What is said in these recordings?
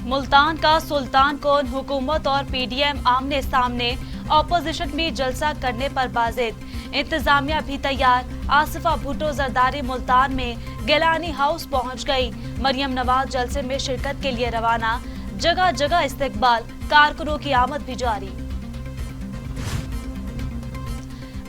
मुल्तान का सुल्तान कौन, हुकूमत और पीडीएम आमने सामने, ऑपोजिशन भी जलसा करने पर बाजिद। इंतजामिया भी तैयार। आसिफा भुट्टो जरदारी मुल्तान में गिलानी हाउस पहुंच गई। मरियम नवाज जलसे में शिरकत के लिए रवाना। जगह जगह इस्तकबाल, कारकुनों की आमद भी जारी।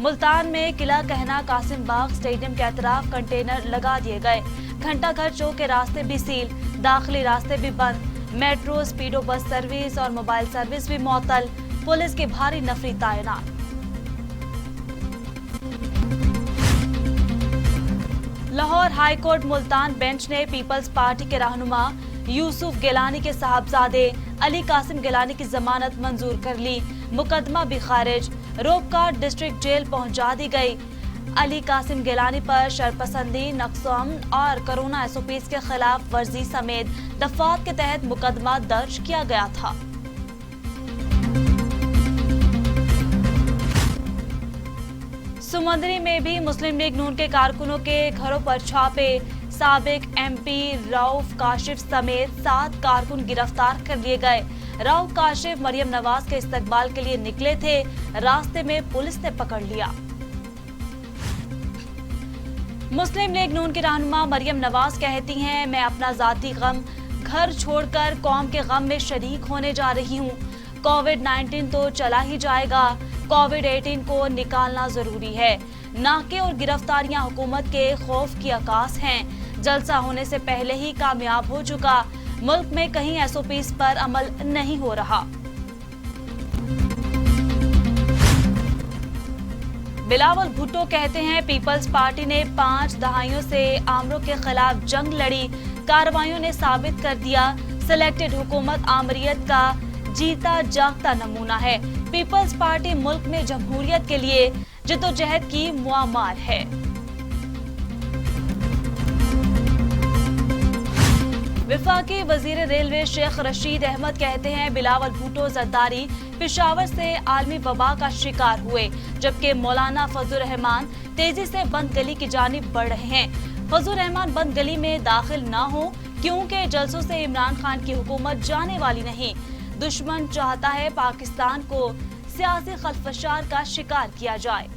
मुल्तान में किला कहना कासिम बाग स्टेडियम के अतराफ कंटेनर लगा दिए गए। घंटा घर चौक के रास्ते भी सील, दाखिली रास्ते भी बंद। मेट्रो, स्पीडो बस सर्विस और मोबाइल सर्विस भी मुअत्तल। पुलिस की भारी नफरी तैनात। Lahore high court Multan bench ने पीपल्स पार्टी के रहनुमा यूसुफ गिलानी के साहबजादे अली कासिम गिलानी की जमानत मंजूर कर ली। मुकदमा भी खारिज। रोपकाट डिस्ट्रिक्ट जेल पहुंचा दी गई। अली कासिम गिलानी पर शरपसंदी, नक्स-ओ-अमन और कोरोना एसओपीज के खिलाफ वर्जी समेत दफात के तहत मुकदमा दर्ज किया गया था। सुमंदरी में भी मुस्लिम लीग नून के कारकुनों के घरों पर छापे। साबिक एमपी रऊफ काशिफ समेत 7 कारकुन गिरफ्तार कर लिए गए। रऊफ काशिफ मरियम नवाज के इस्तकबाल के लिए निकले थे, रास्ते में पुलिस ने पकड़ लिया। मुस्लिम लीग नून की रहनुमा मरियम नवाज कहती हैं, मैं अपना जाती गम घर छोड़कर कौम के गम में शरीक होने जा रही हूँ। कोविड-19 तो चला ही जाएगा, कोविड-18 को निकालना जरूरी है। नाके और गिरफ्तारियां हुकूमत के खौफ की आकाश हैं। जलसा होने से पहले ही कामयाब हो चुका। मुल्क में कहीं एसओपीज पर अमल नहीं हो रहा। बिलावल भुट्टो कहते हैं, पीपल्स पार्टी ने 5 दहाइयों से आमरों के खिलाफ जंग लड़ी। कार्रवाइयों ने साबित कर दिया सिलेक्टेड हुकूमत आमरीयत का जीता जागता नमूना है। पीपल्स पार्टी मुल्क में जमहूरियत के लिए जद्दोजहद की मुआमार है। वफाकी वजीर रेलवे शेख रशीद अहमद कहते हैं, बिलावल भुट्टो जरदारी पेशावर से आलमी वबा का शिकार हुए, जबकि मौलाना फजल रहमान तेजी से बंद गली की जानिब बढ़ रहे हैं। फजल रहमान बंद गली में दाखिल ना हो, क्योंकि जलसों से इमरान खान की हुकूमत जाने वाली नहीं। दुश्मन चाहता है पाकिस्तान को सियासी खलफशार का शिकार किया जाए।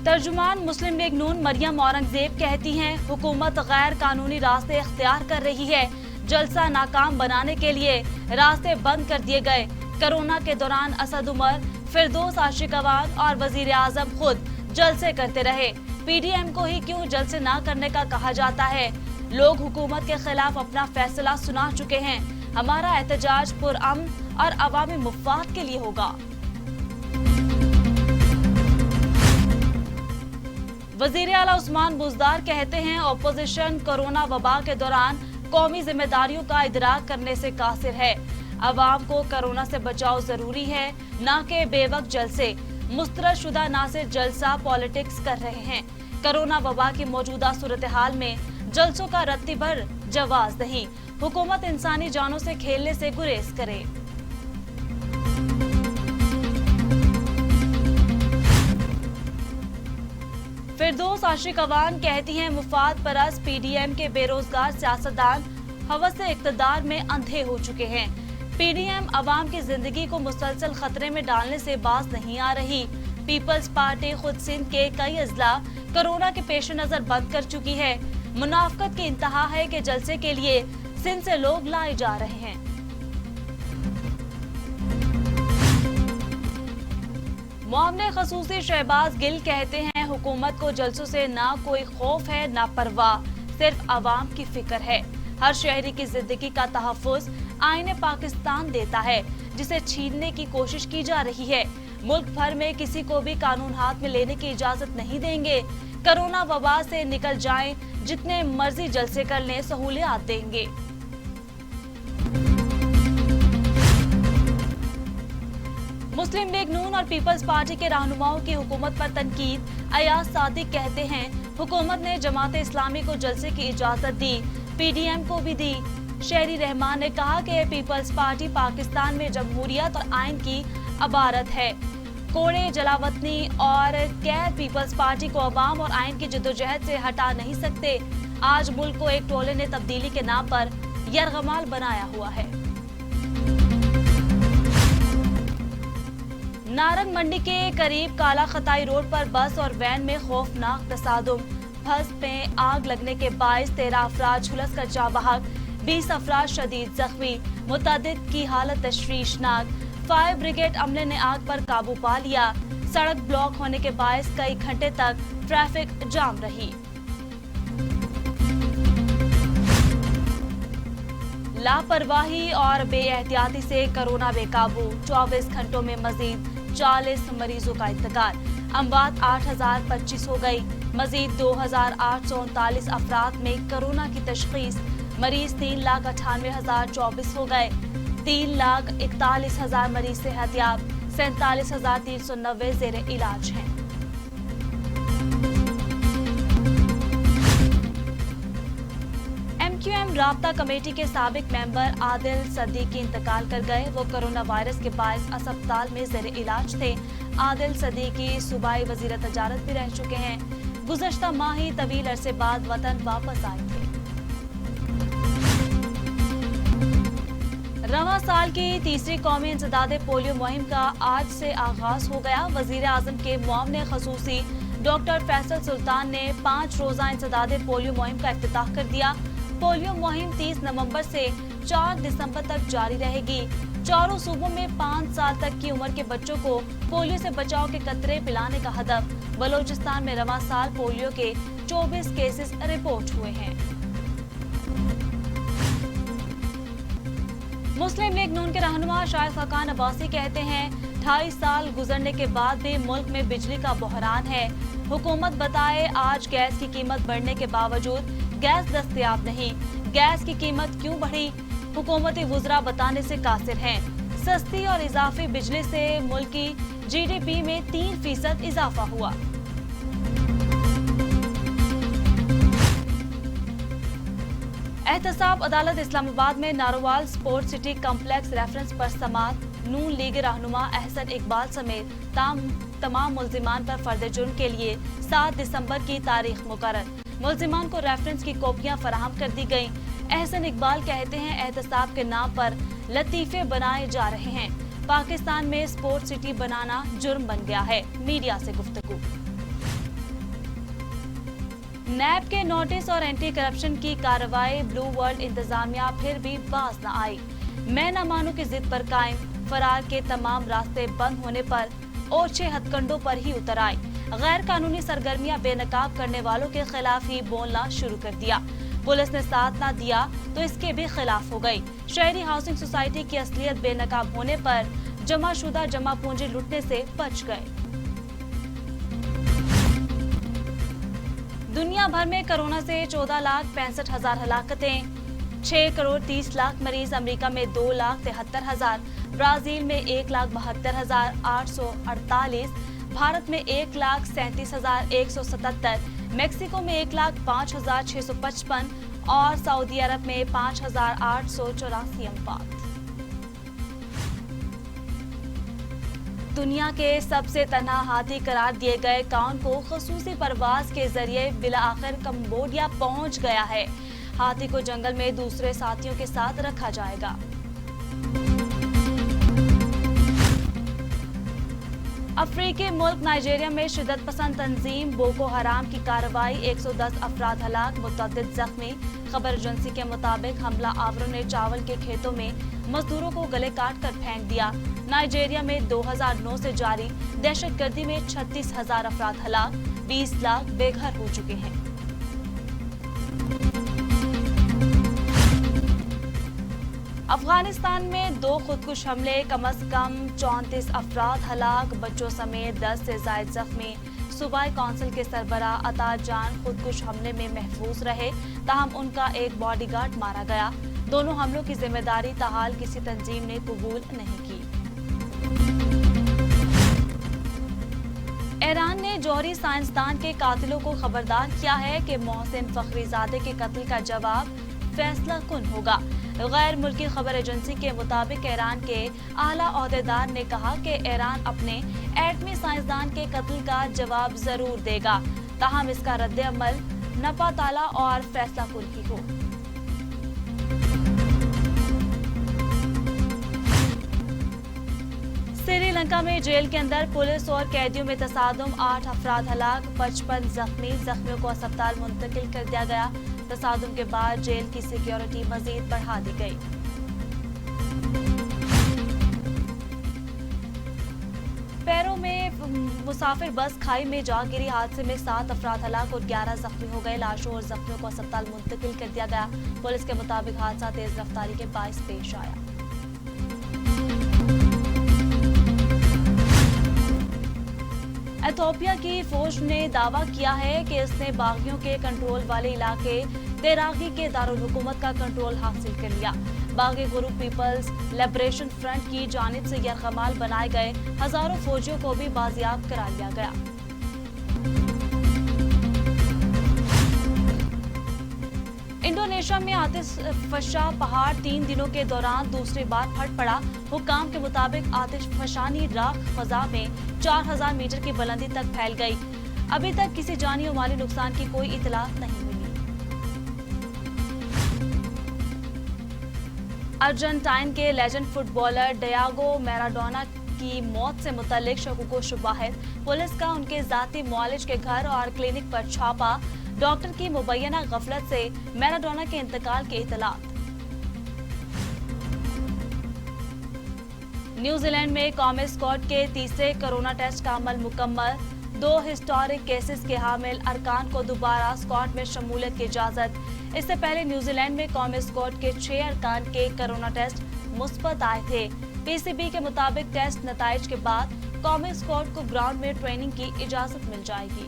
तर्जुमान मुस्लिम लीग नून मरियम औरंगजेब कहती हैं, हुकूमत गैर कानूनी रास्ते इख्तियार कर रही है। जलसा नाकाम बनाने के लिए रास्ते बंद कर दिए गए। कोरोना के दौरान असद उमर, फिरदौस आशिक अवान और वजीर आजम खुद जलसे करते रहे। पीडीएम को ही क्यों जलसे ना करने का कहा जाता है? लोग हुकूमत के खिलाफ अपना फैसला सुना चुके हैं। हमारा एहतजाज पुरअमन और अवामी मुफाद के लिए होगा। वजीर आला उस्मान बुज़दार कहते हैं, ऑपोजिशन कोरोना वबा के दौरान कौमी जिम्मेदारियों का इदराक करने से कासिर है। अवाम को कोरोना से बचाव जरूरी है, न कि बेवक्त जलसे। मुस्तरद शुदा नासिर जलसा पॉलिटिक्स कर रहे हैं। कोरोना वबा की मौजूदा सूरत हाल में जलसों का रत्ती भर जवाज नहीं। हुकूमत इंसानी जानों से खेलने से गुरेज करे। फिरदौस आशिक अवान कहती हैं, मुफाद परस्त पीडीएम के बेरोजगार सियासतदान हवस से इक्तदार में अंधे हो चुके हैं। पीडीएम अवाम की जिंदगी को मुसलसल खतरे में डालने से बाज नहीं आ रही। पीपल्स पार्टी खुद सिंध के कई अजला कोरोना के पेश नजर बंद कर चुकी है। मुनाफकत की इंतहा है कि जलसे के लिए सिंध से लोग लाए जा रहे हैं। मुआमले खसूसी शहबाज गिल कहते हैं, हुकूमत को जलसों से ना कोई खौफ है ना परवाह, सिर्फ अवाम की फिक्र है। हर शहरी की जिंदगी का तहफ़्फ़ुज़ आईने पाकिस्तान देता है, जिसे छीनने की कोशिश की जा रही है। मुल्क भर में किसी को भी कानून हाथ में लेने की इजाजत नहीं देंगे। कोरोना वबा से निकल जाएं, जितने मर्जी जलसे कर लें, सहूलियात देंगे। मुस्लिम लीग नून और पीपल्स पार्टी के रहनुमाओं की हुकूमत पर तनकीद। अयाज सादिक कहते हैं, हुकूमत ने जमात इस्लामी को जलसे की इजाजत दी, पीडीएम को भी दी। शहरी रहमान ने कहा कि पीपल्स पार्टी पाकिस्तान में जमहूरियत और आइन की अबारत है। कोड़े जलावतनी और कैर पीपल्स पार्टी को अवाम और आइन की जद्दोजहद से हटा नहीं सकते। आज मुल्क को एक टोले ने तब्दीली के नाम पर यरगमाल बनाया हुआ है। नारंग मंडी के करीब काला खताई रोड पर बस और वैन में खौफनाक तसादुम। बस में आग लगने के बाइस 13 अफराद झुलस कर जाँ बहक, 20 अफराद शदीद जख्मी, मुतअद्दिद की हालत तशवीशनाक। फायर ब्रिगेड अमले ने आग पर काबू पा लिया। सड़क ब्लॉक होने के बाइस कई घंटे तक ट्रैफिक जाम रही। लापरवाही और बेएहतियाती से कोरोना बेकाबू, 24 घंटों में मजीद 40 मरीजों का इंतकाल। अमवात 8025 हो गई। मजीद 2839 अफराद में कोरोना की तशखीस। मरीज 3,98,024 हो गए। 3,41,000 मरीज सेहतयाब, 47,390 जेर इलाज हैं। MQM राब्ता कमेटी के साबिक मेंबर आदिल सदीकी इंतकाल कर गए। वो कोरोना वायरस के बायस अस्पताल में जेर इलाज थे। आदिल सदीकी सूबाई वजीर तजारत भी रह चुके हैं। गुज़श्ता माह ही तवील अरसे बाद वतन वापस आए थे। रवां साल की तीसरी कौमी इंसदादे पोलियो मुहिम का आज से आगाज हो गया। वजीर आजम के मुआवने खसूसी डॉक्टर फैसल सुल्तान ने 5 रोजा इंसदादे पोलियो मुहिम का इफ्तिताह कर दिया। पोलियो मुहिम 30 नवंबर से 4 दिसंबर तक जारी रहेगी। चारों सूबों में 5 साल तक की उम्र के बच्चों को पोलियो से बचाव के कतरे पिलाने का हदफ। बलोचिस्तान में रवां साल पोलियो के 24 केसेस रिपोर्ट हुए हैं। मुस्लिम लीग नून के रहनुमा शाहिद खाकान अब्बासी कहते हैं 2.5 साल गुजरने के बाद भी मुल्क में बिजली का बहरान है। हुकूमत बताए आज गैस की कीमत बढ़ने के बावजूद गैस दस्तयाब नहीं। गैस की कीमत क्यों बढ़ी? हुकूमती वुज़रा बताने से कासिर हैं। सस्ती और इजाफी बिजली से मुल्क की GDP में 3% इजाफा हुआ। एहतसाब अदालत इस्लामाबाद में Narowal sports city complex reference पर समाअत। नून लीग रहनुमा अहसन इकबाल समेत तमाम मुल्जिमान पर फर्द जुर्म के लिए 7 दिसंबर की तारीख मुकर्रर। मुल्जिमान को रेफरेंस की कॉपियां फराहम कर दी गयी। अहसन इकबाल कहते हैं एहतसाब के नाम पर लतीफे बनाए जा रहे हैं। पाकिस्तान में स्पोर्ट्स सिटी बनाना जुर्म बन गया है। मीडिया से गुफ्तगू। नैब के नोटिस और एंटी करप्शन की कार्रवाई, ब्लू वर्ल्ड इंतजामिया फिर भी बाज न आई। मैं न मानू की जिद पर कायम। फरार के तमाम रास्ते बंद होने पर ओछे हथकंडों पर ही उतर आई। गैर कानूनी सरगर्मियां बेनकाब करने वालों के खिलाफ ही बोलना शुरू कर दिया। पुलिस ने साथ न दिया तो इसके भी खिलाफ हो गई। शहरी हाउसिंग सोसाइटी की असलियत बेनकाब होने पर जमाशुदा जमा पूंजी लुटने से बच गए। दुनिया भर में कोरोना से 14,65,000 हलाकतें, 6,30,00,000 मरीज। अमेरिका में 2,73,000, ब्राजील में 1,72,848, भारत में 1,37,177, मेक्सिको में 1,05,655 और सऊदी अरब में 5,884 अमवात। दुनिया के सबसे तन्हा हाथी करार दिए गए काउन को खसूसी परवाज के जरिए बिला आखिर कंबोडिया पहुंच गया है। हाथी को जंगल में दूसरे साथियों के साथ रखा जाएगा। अफ्रीकी मुल्क नाइजीरिया में शिद्दत पसंद तंजीम बोको हराम की कार्रवाई, 110 अफराद हलाक, मुतअद्दिद जख्मी। खबर एजेंसी के मुताबिक हमला आवरों ने चावल के खेतों में मजदूरों को गले काट कर फेंक दिया। नाइजीरिया में 2009 से जारी दहशतगर्दी में 36,000 अफराद हलाक, 20 लाख बेघर हो चुके हैं। अफगानिस्तान में 2 खुदकुश हमले, कम अज कम 34 अफराद हलाक, बच्चों समेत 10 से ज्यादा जख्मी। सूबाई काउंसिल के सरबराह अता जान खुदकुश हमले में महफूज रहे, ताहम उनका एक बॉडीगार्ड मारा गया। दोनों हमलों की जिम्मेदारी ताहाल किसी तंजीम ने कबूल नहीं की। ईरान ने जौहरी साइंसदान के कातिलों को खबरदार किया है कि मोहसिन फखरीजादे के कत्ल का जवाब फैसला कुन होगा। غیر ملکی خبر ایجنسی کے مطابق ایران کے اعلیٰ عہدیدار نے کہا کہ ایران اپنے ایٹمی سائنسدان کے قتل کا جواب ضرور دے گا، تاہم اس کا رد عمل ناپتہ اور فیصلہ کن ہی ہو۔ سری لنکا میں جیل کے اندر پولیس اور قیدیوں میں تصادم، 8 افراد ہلاک، 55 زخمیوں کو اسپتال منتقل کر دیا گیا۔ تصادم کے بعد جیل کی سیکیورٹی مزید بڑھا دی گئی۔ پیرو میں مسافر بس کھائی میں جا گری، حادثے میں 7 افراد ہلاک اور 11 زخمی ہو گئے۔ لاشوں اور زخمیوں کو اسپتال منتقل کر دیا گیا۔ پولیس کے مطابق حادثہ تیز رفتاری کے باعث پیش آیا۔ ایتھوپیا کی فوج نے دعویٰ کیا ہے کہ اس نے باغیوں کے کنٹرول والے علاقے تیراگی کے دارالحکومت کا کنٹرول حاصل کر لیا۔ باغی گروپ پیپلز لبریشن فرنٹ کی جانب سے یرغمال بنائے گئے ہزاروں فوجیوں کو بھی بازیاب کرا لیا گیا۔ انڈونیشیا میں آتش فشاں پہاڑ 3 دنوں کے دوران دوسری بار پھٹ پڑا۔ حکام کے مطابق آتش فشانی راکھ فضا میں 4000 میٹر کی بلندی تک پھیل گئی۔ ابھی تک کسی جانی و مالی نقصان کی کوئی اطلاع نہیں ملی۔ ارجنٹائن کے legend fit bowler Diego Maradona کی موت سے متعلق شکوک و شبہات، پولیس کا ان کے ذاتی معالج کے گھر اور کلینک پر چھاپا، ڈاکٹر کی مبینہ غفلت سے میراڈونا کے انتقال کی اطلاعات۔ نیوزی لینڈ میں قومی اسکواڈ کے تیسرے کرونا ٹیسٹ کا عمل مکمل، 2 ہسٹورک کیسز کے حامل ارکان کو دوبارہ اسکواڈ میں شمولیت کی اجازت۔ اس سے پہلے نیوزی لینڈ میں قومی اسکواڈ کے 6 ارکان کے کرونا ٹیسٹ مثبت آئے تھے۔ پی سی بی کے مطابق ٹیسٹ نتائج کے بعد قومی اسکواڈ کو گراؤنڈ میں ٹریننگ کی اجازت مل جائے گی۔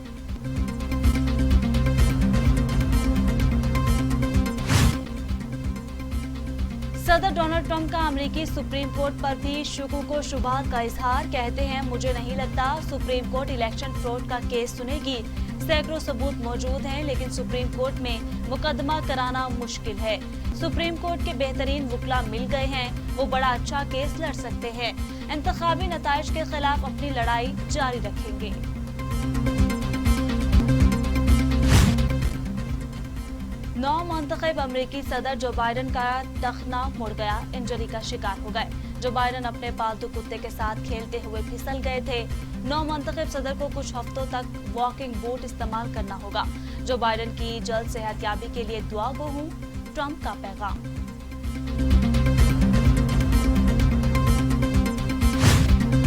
صدر ڈونلڈ ٹرمپ کا امریکی سپریم کورٹ پر بھی شکوک و شبہات کا اظہار، کہتے ہیں مجھے نہیں لگتا سپریم کورٹ الیکشن فراڈ کا کیس سنے گی۔ سینکڑوں ثبوت موجود ہیں لیکن سپریم کورٹ میں مقدمہ کرانا مشکل ہے۔ سپریم کورٹ کے بہترین وکلا مل گئے ہیں، وہ بڑا اچھا کیس لڑ سکتے ہیں، انتخابی نتائج کے خلاف اپنی لڑائی جاری رکھیں گے۔ نو منتخب امریکی صدر جو بائیڈن کا ٹخنہ مڑ گیا، انجری کا شکار ہو گئے۔ جو بائیڈن اپنے پالتو کتے کے ساتھ کھیلتے ہوئے پھسل گئے تھے۔ نو منتخب صدر کو کچھ ہفتوں تک واکنگ بوٹ استعمال کرنا ہوگا۔ جو بائیڈن کی جلد صحت یابی کے لیے دعا گو ہوں، ٹرمپ کا پیغام۔